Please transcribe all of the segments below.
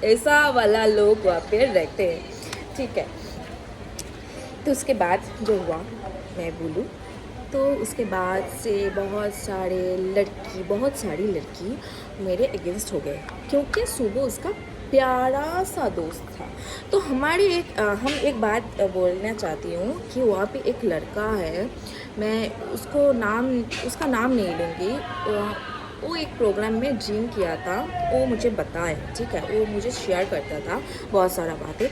ऐसा वाला लोग वहाँ पे रहते हैं, ठीक है। तो उसके बाद जो हुआ मैं बोलूँ, तो उसके बाद से बहुत सारी लड़की मेरे अगेंस्ट हो गए, क्योंकि सुबह उसका प्यारा सा दोस्त था। तो हम एक बात बोलना चाहती हूँ कि वहाँ पे एक लड़का है, मैं उसका नाम नहीं लूँगी। वो एक प्रोग्राम में ड्रीम किया था, वो मुझे बताए, ठीक है, वो मुझे शेयर करता था बहुत सारा बातें।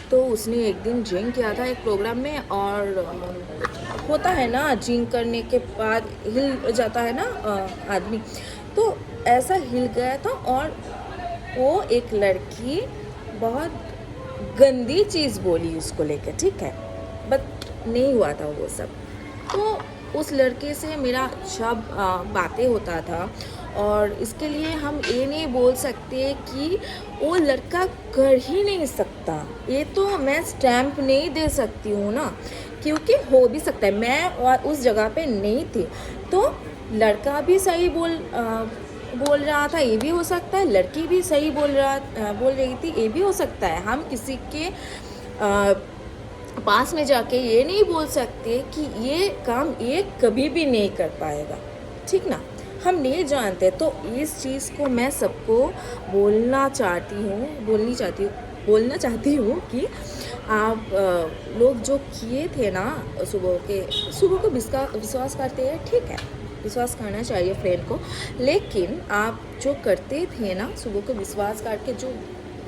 तो उसने एक दिन ड्रीम किया था एक प्रोग्राम में, और होता है ना ड्रिंक करने के बाद हिल जाता है ना आदमी, तो ऐसा हिल गया था। और वो एक लड़की बहुत गंदी चीज़ बोली उसको लेकर, ठीक है, बट नहीं हुआ था वो सब। तो उस लड़के से मेरा सब बातें होता था, और इसके लिए हम ये नहीं बोल सकते कि वो लड़का कर ही नहीं सकता। ये तो मैं स्टैम्प नहीं दे सकती हूँ ना, क्योंकि हो भी सकता है, मैं उस जगह पे नहीं थी। तो लड़का भी सही बोल रहा था, ये भी हो सकता है, लड़की भी सही बोल रही थी, ये भी हो सकता है। हम किसी के पास में जाके ये नहीं बोल सकते कि ये काम ये कभी भी नहीं कर पाएगा, ठीक ना, हम नहीं जानते। तो इस चीज़ को मैं सबको बोलना चाहती हूँ कि आप लोग जो किए थे ना, सुबह को विश्वास करते हैं, ठीक है, विश्वास करना चाहिए फ्रेंड को, लेकिन आप जो करते थे ना सुबह को विश्वास करके, जो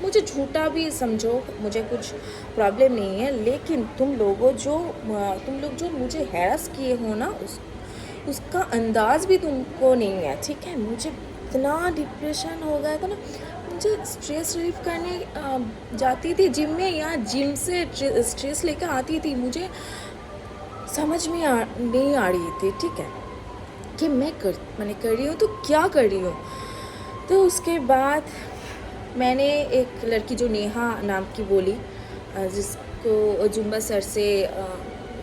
मुझे झूठा भी समझो, मुझे कुछ प्रॉब्लम नहीं है, लेकिन तुम लोग जो मुझे हैरास किए हो ना, उसका अंदाज़ भी तुमको नहीं है, ठीक है। मुझे इतना डिप्रेशन हो गया था ना, मुझे स्ट्रेस रिलीफ करने जाती थी जिम में, या जिम से स्ट्रेस लेकर आती थी, मुझे समझ में नहीं आ रही थी, ठीक है, कि मैंने कर रही हूँ तो क्या कर रही हूँ। तो उसके बाद मैंने एक लड़की जो नेहा नाम की बोली, जिसको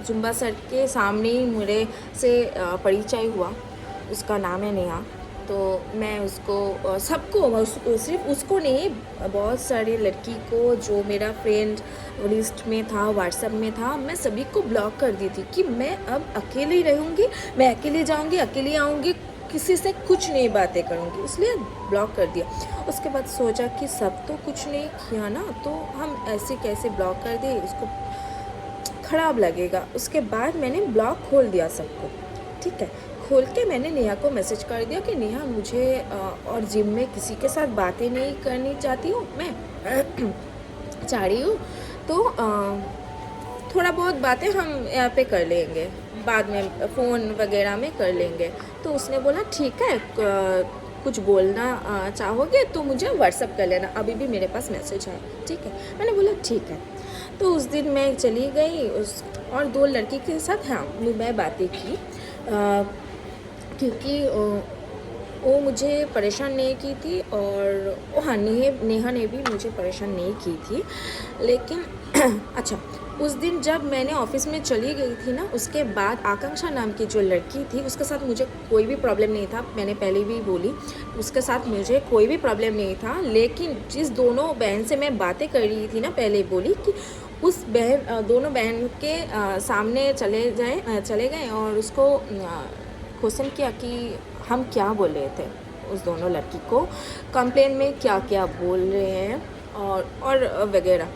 जुम्बा सर के सामने ही मेरे से परिचय हुआ, उसका नाम है नेहा। तो मैं सिर्फ उसको नहीं, बहुत सारी लड़की को जो मेरा फ्रेंड लिस्ट में था, व्हाट्सएप में था, मैं सभी को ब्लॉक कर दी थी कि मैं अब अकेले ही रहूँगी, मैं अकेले जाऊँगी, अकेले आऊँगी, किसी से कुछ नहीं बातें करूँगी, इसलिए ब्लॉक कर दिया। उसके बाद सोचा कि सब तो कुछ नहीं किया ना, तो हम ऐसे कैसे ब्लॉक कर दे, उसको ख़राब लगेगा। उसके बाद मैंने ब्लॉक खोल दिया सबको, ठीक है। खोल के मैंने नेहा को मैसेज कर दिया कि नेहा, मुझे और जिम में किसी के साथ बातें नहीं करनी चाहती हूँ, मैं चाह रही हूँ, तो थोड़ा बहुत बातें हम यहाँ पे कर लेंगे, बाद में फ़ोन वगैरह में कर लेंगे। तो उसने बोला ठीक है, कुछ बोलना चाहोगे तो मुझे व्हाट्सअप कर लेना, अभी भी मेरे पास मैसेज है, ठीक है। मैंने बोला ठीक है। तो उस दिन मैं चली गई और 2 लड़की के साथ, हाँ, मैं बातें की, क्योंकि वो मुझे परेशान नहीं की थी, और हाँ, नेहा ने भी मुझे परेशान नहीं की थी, लेकिन अच्छा, उस दिन जब मैंने ऑफिस में चली गई थी ना, उसके बाद आकांक्षा नाम की जो लड़की थी, उसके साथ मुझे कोई भी प्रॉब्लम नहीं था, मैंने पहले भी बोली, उसके साथ मुझे कोई भी प्रॉब्लम नहीं था। लेकिन जिस दोनों बहन से मैं बातें कर रही थी ना, पहले बोली कि दोनों बहन के सामने चले गए और उसको क्वेश्चन किया कि हम क्या बोल रहे थे, उस दोनों लड़की को कंप्लेन में क्या क्या बोल रहे हैं और वगैरह।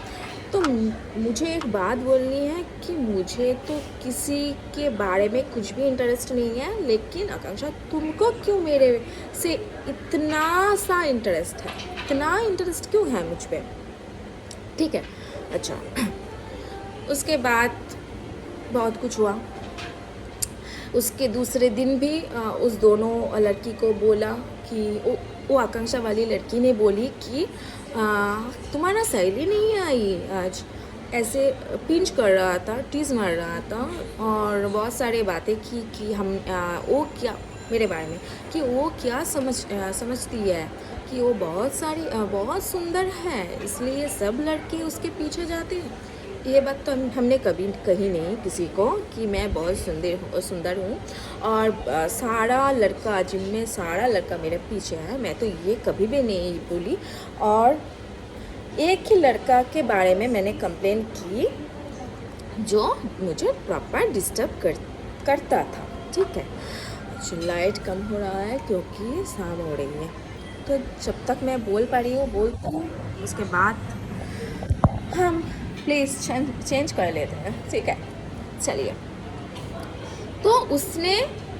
तो मुझे एक बात बोलनी है कि मुझे तो किसी के बारे में कुछ भी इंटरेस्ट नहीं है, लेकिन आकांक्षा, तुमको क्यों मेरे से इतना सा इंटरेस्ट है, इतना इंटरेस्ट क्यों है मुझ पे, ठीक है। अच्छा, उसके बाद बहुत कुछ हुआ। उसके दूसरे दिन भी उस दोनों लड़की को बोला कि वो आकांक्षा वाली लड़की ने बोली कि तुम्हारा सहेली नहीं आई आज, ऐसे पिंच कर रहा था, टीज मार रहा था, और बहुत सारे बातें की कि वो क्या मेरे बारे में, कि वो क्या समझती है कि वो बहुत सुंदर है, इसलिए सब लड़के उसके पीछे जाते हैं। ये बात तो हमने कभी कही नहीं किसी को कि मैं बहुत सुंदर हूँ, और सारा लड़का जिम में सारा लड़का मेरे पीछे है, मैं तो ये कभी भी नहीं बोली। और एक ही लड़का के बारे में मैंने कंप्लेन की जो मुझे प्रॉपर डिस्टर्ब करता था, ठीक है। अच्छा, लाइट कम हो रहा है क्योंकि शाम हो रही है, तो जब तक मैं बोल पा रही हूँ बोलती हूँ, उसके बाद हम प्लीज़ चेंज कर लेते हैं, ठीक है। चलिए, तो उसने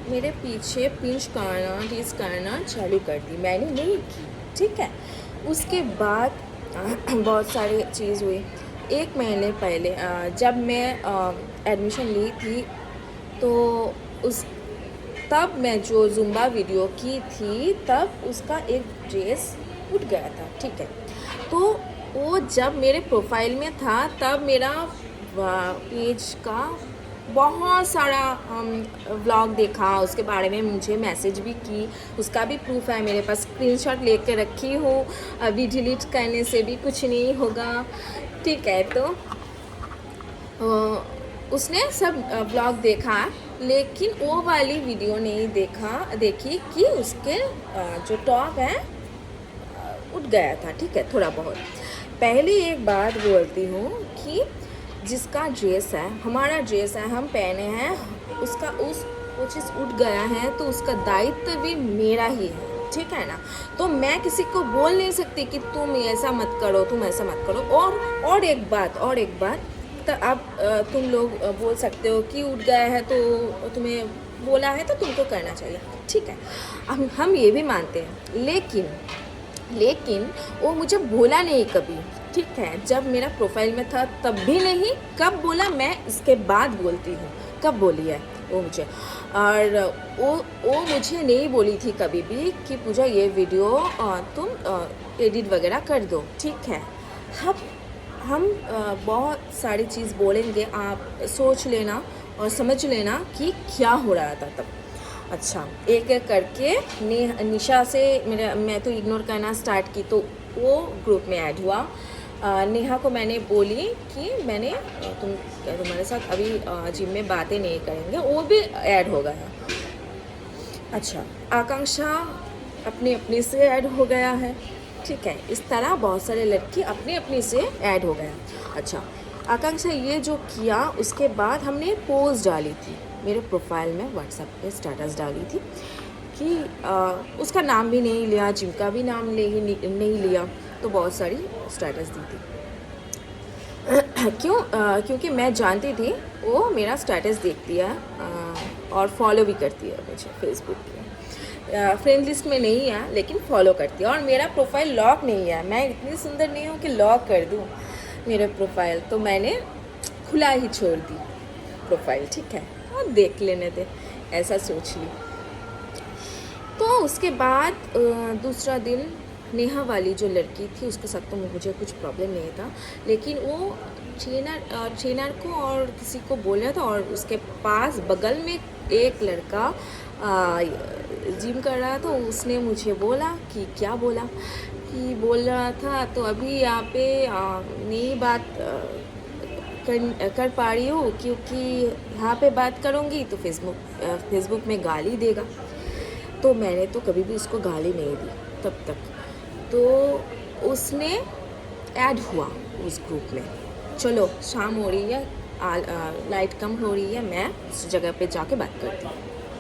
मेरे पीछे पिंच करना टीज करना चालू कर दी, मैंने नहीं की, ठीक है। उसके बाद बहुत सारी चीज़ हुई। एक महीने पहले जब मैं एडमिशन ली थी, तो उस तब मैं जो जुम्बा वीडियो की थी तब उसका एक ड्रेस उठ गया था, ठीक है। तो वो जब मेरे प्रोफाइल में था तब मेरा पेज का बहुत सारा व्लॉग देखा, उसके बारे में मुझे मैसेज भी की, उसका भी प्रूफ है मेरे पास, स्क्रीनशॉट लेके रखी हूँ। अभी डिलीट करने से भी कुछ नहीं होगा, ठीक है। तो उसने सब ब्लॉग देखा, लेकिन वो वाली वीडियो नहीं देखी कि उसके जो टॉप है उठ गया था, ठीक है, थोड़ा बहुत। पहले एक बात बोलती हूँ कि जिसका ड्रेस है, हमारा ड्रेस है, हम पहने हैं, उसका वो चीज़ उठ गया है तो उसका दायित्व भी मेरा ही है, ठीक है ना। तो मैं किसी को बोल नहीं सकती कि तुम ऐसा मत करो, तुम ऐसा मत करो। और एक बात, तो अब तुम लोग बोल सकते हो कि उठ गया है तो तुम्हें बोला है तो तुमको करना चाहिए, ठीक है, हम ये भी मानते हैं। लेकिन वो मुझे बोला नहीं कभी, ठीक है। जब मेरा प्रोफाइल में था तब भी नहीं, कब बोला मैं इसके बाद बोलती हूँ, कब बोली है वो मुझे। और वो मुझे नहीं बोली थी कभी भी कि पूजा ये वीडियो तुम एडिट वगैरह कर दो, ठीक है। हम बहुत सारी चीज़ बोलेंगे, आप सोच लेना और समझ लेना कि क्या हो रहा था तब। अच्छा, एक एक करके निशा से मैं तो इग्नोर करना स्टार्ट की, तो वो ग्रुप में ऐड हुआ। नेहा को मैंने बोली कि मैंने तुम्हारे साथ अभी जिम में बातें नहीं करेंगे, वो भी ऐड हो गया। अच्छा, आकांक्षा अपनी से ऐड हो गया है, ठीक है। इस तरह बहुत सारे लड़की अपनी से ऐड हो गया। अच्छा, आकांक्षा ये जो किया, उसके बाद हमने पोस्ट डाली थी मेरे प्रोफाइल में, व्हाट्सएप पे स्टेटस डाली थी कि उसका नाम भी नहीं लिया, जिम का भी नाम नहीं लिया, तो बहुत सारी स्टेटस दी थी। क्योंकि मैं जानती थी वो मेरा स्टेटस देखती है और फॉलो भी करती है मुझे फेसबुक पे। फ्रेंड लिस्ट में नहीं है लेकिन फॉलो करती है, और मेरा प्रोफाइल लॉक नहीं है, मैं इतनी सुंदर नहीं हूँ कि लॉक कर दूँ मेरे प्रोफाइल, तो मैंने खुला ही छोड़ दी प्रोफाइल, ठीक है, और देख लेने दे, ऐसा सोच ली। तो उसके बाद दूसरा दिन नेहा वाली जो लड़की थी उसके साथ तो मुझे कुछ प्रॉब्लम नहीं था, लेकिन वो ट्रेनर को और किसी को बोल रहा था, और उसके पास बगल में एक लड़का जिम कर रहा था। उसने मुझे बोला कि क्या बोला कि बोल रहा था तो अभी यहाँ पे नई बात कर पा रही हूँ, क्योंकि यहाँ पे बात करूँगी तो फेसबुक में गाली देगा। तो मैंने तो कभी भी उसको गाली नहीं दी तब तक। तो उसने ऐड हुआ उस ग्रुप में, चलो शाम हो रही है, लाइट कम हो रही है, मैं उस जगह पे जाके बात करती हूँ।